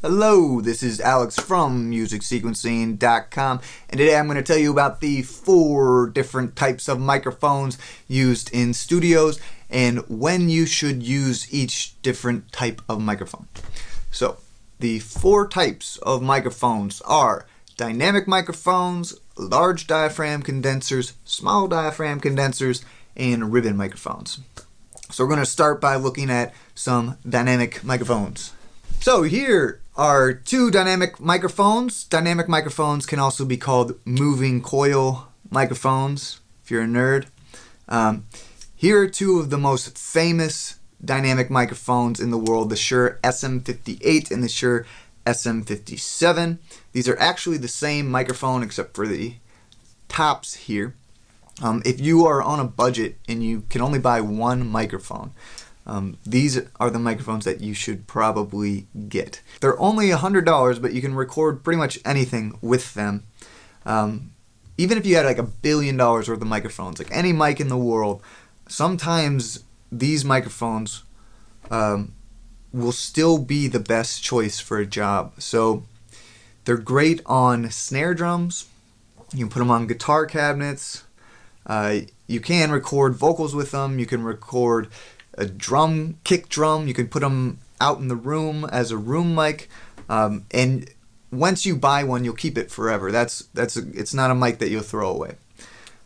Hello, this is Alex from MusicSequencing.com, and today I'm going to tell you about the 4 different types of microphones used in studios and when you should use each different type of microphone. So, the 4 types of microphones are dynamic microphones, large diaphragm condensers, small diaphragm condensers, and ribbon microphones. So we're going to start by looking at some dynamic microphones. So here are 2 dynamic microphones. Dynamic microphones can also be called moving coil microphones, if you're a nerd. Here are 2 of the most famous dynamic microphones in the world, the SHURE SM58 and the SHURE SM57. These are actually the same microphone except for the tops here. If you are on a budget and you can only buy 1 microphone, these are the microphones that you should probably get. They're only $100, but you can record pretty much anything with them. Even if you had like $1 billion worth of microphones, like any mic in the world, sometimes these microphones will still be the best choice for a job. So they're great on snare drums. You can put them on guitar cabinets. You can record vocals with them. You can record a kick drum. You can put them out in the room as a room mic. And once you buy one, you'll keep it forever. It's not a mic that you'll throw away.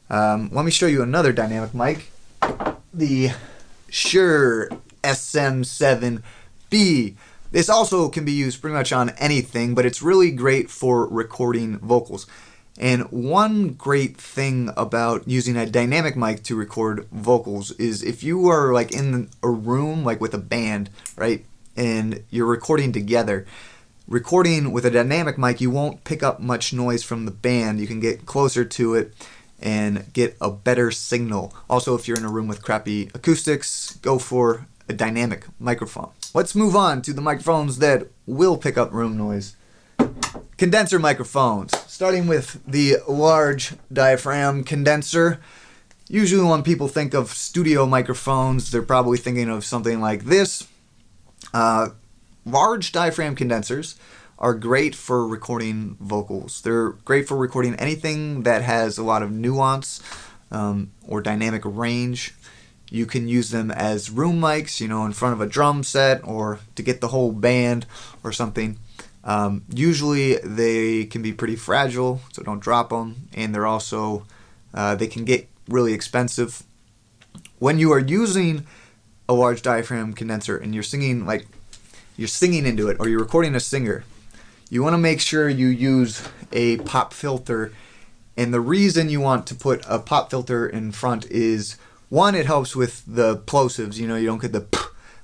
Let me show you another dynamic mic. The SHURE SMZB. This also can be used pretty much on anything, but it's really great for recording vocals. And one great thing about using a dynamic mic to record vocals is if you are like in a room like with a band, right, and you're recording together, recording with a dynamic mic, you won't pick up much noise from the band. You can get closer to it and get a better signal. Also, if you're in a room with crappy acoustics, go for a dynamic microphone. Let's move on to the microphones that will pick up room noise. Condenser microphones, starting with the large diaphragm condenser. Usually when people think of studio microphones, they're probably thinking of something like this. Large diaphragm condensers are great for recording vocals. They're great for recording anything that has a lot of nuance or dynamic range. You can use them as room mics, in front of a drum set or to get the whole band or something. Usually they can be pretty fragile, so don't drop them, and they're also they can get really expensive. When you are using a large diaphragm condenser and you're singing into it, or you're recording a singer, you want to make sure you use a pop filter. And the reason you want to put a pop filter in front is, 1, it helps with the plosives. You don't get the p,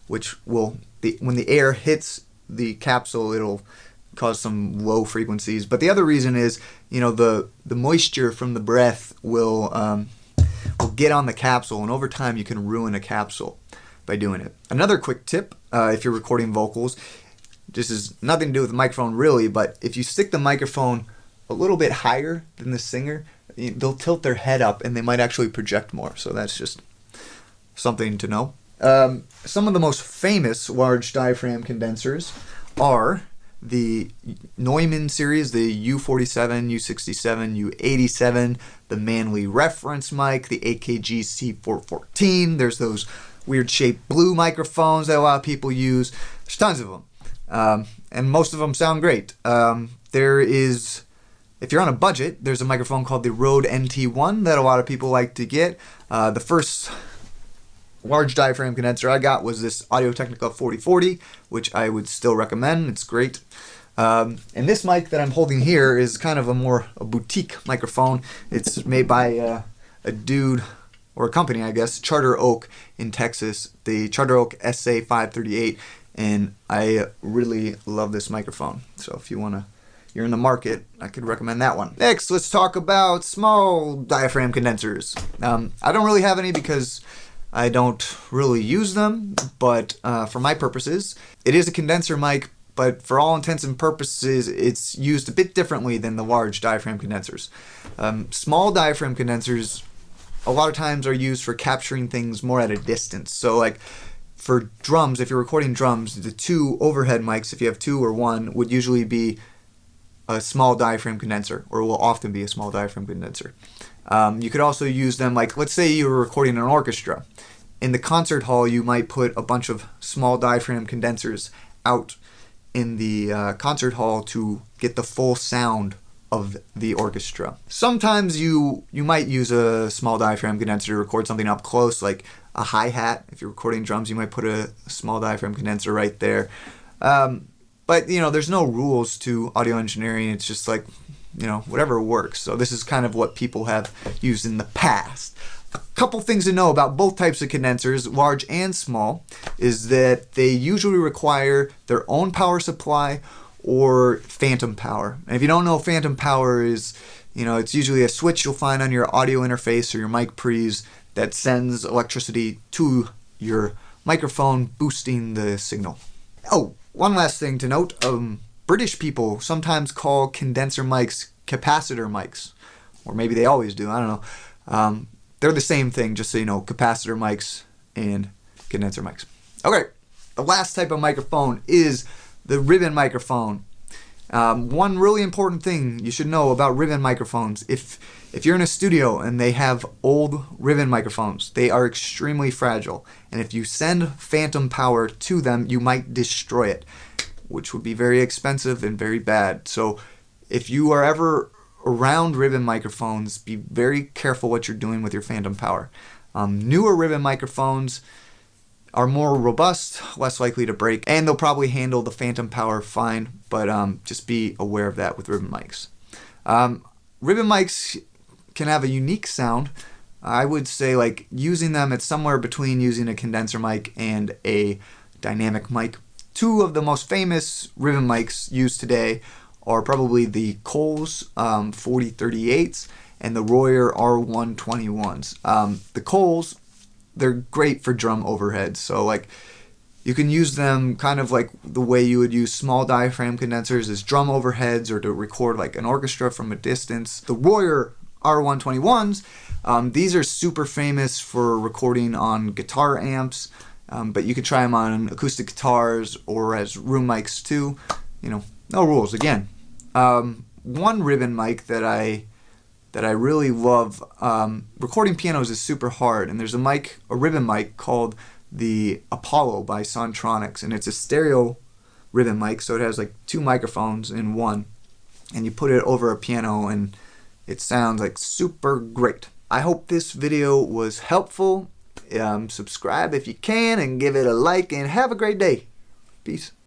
which will when the air hits the capsule, it'll cause some low frequencies. But the other reason is, the moisture from the breath will get on the capsule, and over time you can ruin a capsule by doing it. Another quick tip, if you're recording vocals, this is nothing to do with the microphone really, but if you stick the microphone a little bit higher than the singer, they'll tilt their head up and they might actually project more. So that's just something to know. Some of the most famous large diaphragm condensers are the Neumann series, the U47, U67, U87, the Manley reference mic, the AKG C414. There's those weird shaped blue microphones that a lot of people use. There's tons of them. And most of them sound great. If you're on a budget, there's a microphone called the Rode NT1 that a lot of people like to get. The first large diaphragm condenser I got was this Audio-Technica 4040, which I would still recommend. It's great. And this mic that I'm holding here is kind of a boutique microphone. It's made by a dude, or a company, I guess, Charter Oak in Texas, the Charter Oak SA538, and I really love this microphone. So if you're in the market, I could recommend that one. Next, let's talk about small diaphragm condensers. I don't really have any because I don't really use them, but for my purposes, it is a condenser mic, but for all intents and purposes, it's used a bit differently than the large diaphragm condensers. Small diaphragm condensers a lot of times are used for capturing things more at a distance. So like for drums, if you're recording drums, the two overhead mics, if you have two or one, would usually be a small diaphragm condenser, or will often be a small diaphragm condenser. You could also use them, like, let's say you were recording an orchestra. In the concert hall, you might put a bunch of small diaphragm condensers out in the concert hall to get the full sound of the orchestra. Sometimes you might use a small diaphragm condenser to record something up close, like a hi-hat. If you're recording drums, you might put a small diaphragm condenser right there. But, you know, there's no rules to audio engineering. It's just like, you know, whatever works. So this is kind of what people have used in the past. A couple things to know about both types of condensers, large and small, is that they usually require their own power supply or phantom power. And if you don't know, phantom power is, you know, it's usually a switch you'll find on your audio interface or your mic pre's that sends electricity to your microphone, boosting the signal. Oh, one last thing to note, British people sometimes call condenser mics capacitor mics, or maybe they always do, I don't know. They're the same thing, just so you know, capacitor mics and condenser mics. Okay, the last type of microphone is the ribbon microphone. One really important thing you should know about ribbon microphones, if you're in a studio and they have old ribbon microphones, they are extremely fragile. And if you send phantom power to them, you might destroy it, which would be very expensive and very bad. So if you are ever around ribbon microphones, be very careful what you're doing with your phantom power. Newer ribbon microphones are more robust, less likely to break, and they'll probably handle the phantom power fine, but just be aware of that with ribbon mics. Ribbon mics can have a unique sound. I would say, like, using them, it's somewhere between using a condenser mic and a dynamic mic. Two of the most famous ribbon mics used today are probably the Coles 4038s and the Royer R121s. The Coles, they're great for drum overheads. So, like, you can use them kind of like the way you would use small diaphragm condensers as drum overheads or to record like an orchestra from a distance. The Royer R121s, these are super famous for recording on guitar amps, but you could try them on acoustic guitars or as room mics too. You know, no rules again. One ribbon mic that I really love, recording pianos is super hard, and there's a ribbon mic called the Apollo by Sontronics, and it's a stereo ribbon mic, so it has like two microphones in one, and you put it over a piano and it sounds like super great. I hope this video was helpful. Subscribe if you can and give it a like, and have a great day. Peace.